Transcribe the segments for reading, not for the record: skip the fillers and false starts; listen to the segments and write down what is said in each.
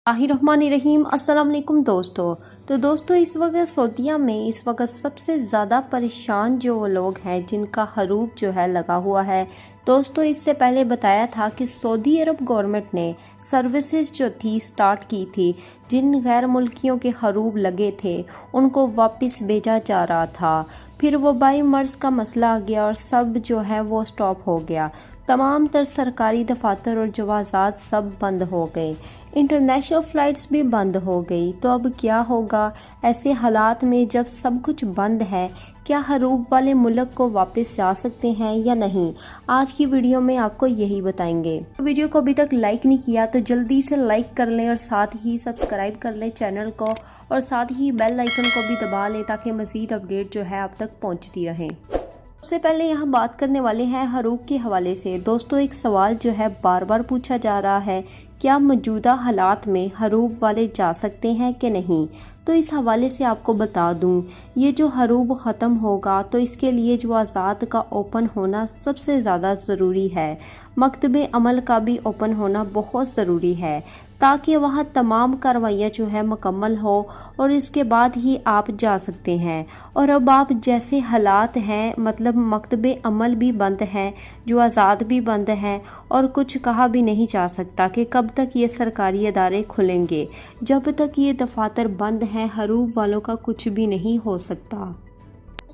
बिस्मिल्लाहिर्रहमानिर्रहीम। अस्सलाम वालेकुम दोस्तों। तो दोस्तों इस वक्त सऊदीया में इस वक्त सबसे ज़्यादा परेशान जो लोग हैं जिनका हरूब जो है लगा हुआ है। दोस्तों इससे पहले बताया था कि सऊदी अरब गवर्नमेंट ने सर्विसेज जो थी स्टार्ट की थी, जिन गैर मुल्कियों के हरूब लगे थे उनको वापस भेजा जा रहा था। फिर वबाई मर्ज़ का मसला आ गया और सब जो है वो स्टॉप हो गया। तमाम तर सरकारी दफातर और जवाज़ात सब बंद हो गए, इंटरनेशनल फ़्लाइट्स भी बंद हो गई। तो अब क्या होगा ऐसे हालात में जब सब कुछ बंद है? क्या हरूब वाले मुल्क को वापस जा सकते हैं या नहीं? आज की वीडियो में आपको यही बताएंगे। वीडियो को अभी तक लाइक नहीं किया तो जल्दी से लाइक कर लें और साथ ही सब्सक्राइब कर लें चैनल को, और साथ ही बेल आइकन को भी दबा लें ताकि मज़ीद अपडेट जो है आप तक पहुँचती रहे। सबसे पहले यहाँ बात करने वाले हैं हरूब के हवाले से। दोस्तों एक सवाल जो है बार बार पूछा जा रहा है, क्या मौजूदा हालात में हरूब वाले जा सकते हैं कि नहीं? तो इस हवाले से आपको बता दूं, ये जो हरूब ख़त्म होगा तो इसके लिए जो आज़ाद का ओपन होना सबसे ज़्यादा ज़रूरी है। मकतबे अमल का भी ओपन होना बहुत ज़रूरी है ताकि वहाँ तमाम कार्रवाइयाँ जो है मुकम्मल हो और इसके बाद ही आप जा सकते हैं। और अब आप जैसे हालात हैं, मतलब मकतबे अमल भी बंद हैं, जो आज़ाद भी बंद हैं, और कुछ कहा भी नहीं जा सकता कि कब तक ये सरकारी अदारे खुलेंगे। जब तक ये दफातर बंद हैं हरूब वालों का कुछ भी नहीं हो सकता।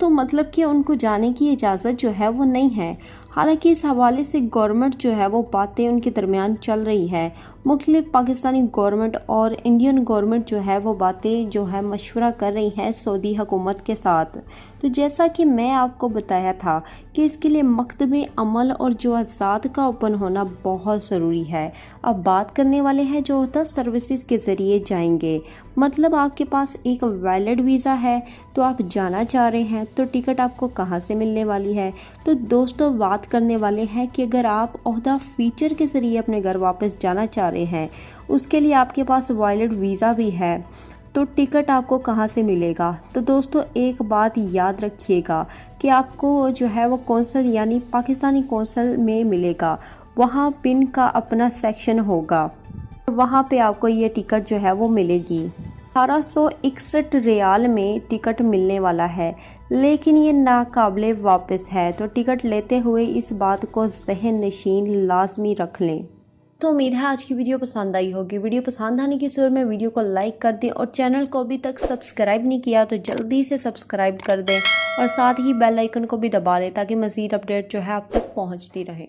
तो मतलब कि उनको जाने की इजाज़त जो है वो नहीं है। हालांकि इस हवाले से गवर्नमेंट जो है वो बातें उनके दरमियान चल रही है। मुख्तलिफ पाकिस्तानी गवर्नमेंट और इंडियन गवर्नमेंट जो है वो बातें जो है मशवरा कर रही हैं सऊदी हुकूमत के साथ। तो जैसा कि मैं आपको बताया था कि इसके लिए मकतबे अमल और जो आज़ाद का ओपन होना बहुत ज़रूरी है। अब बात करने वाले हैं जो होता सर्विसेज के ज़रिए जाएंगे, मतलब आपके पास एक वैलिड वीज़ा है तो आप जाना चाह रहे हैं, तो टिकट आपको कहाँ से मिलने वाली है? तो दोस्तों बात करने वाले हैं कि अगर आप ओहदा फीचर के ज़रिए अपने घर वापस जाना चाह रहे हैं, उसके लिए आपके पास वैलिड वीज़ा भी है, तो टिकट आपको कहाँ से मिलेगा? तो दोस्तों एक बात याद रखिएगा कि आपको जो है वो कौंसल यानी पाकिस्तानी कौंसल में मिलेगा। वहाँ पिन का अपना सेक्शन होगा, वहाँ पे आपको ये टिकट जो है वो मिलेगी। 1861 रियाल में टिकट मिलने वाला है, लेकिन ये नाकाबिले वापस है। तो टिकट लेते हुए इस बात को ज़हन नशीन लाजमी रख लें। तो उम्मीद है आज की वीडियो पसंद आई होगी। वीडियो पसंद आने की सूरत में वीडियो को लाइक कर दें और चैनल को अभी तक सब्सक्राइब नहीं किया तो जल्दी से सब्सक्राइब कर दें और साथ ही बेल आइकन को भी दबा लें ताकि मज़ीद अपडेट जो है आप तक पहुँचती रहे।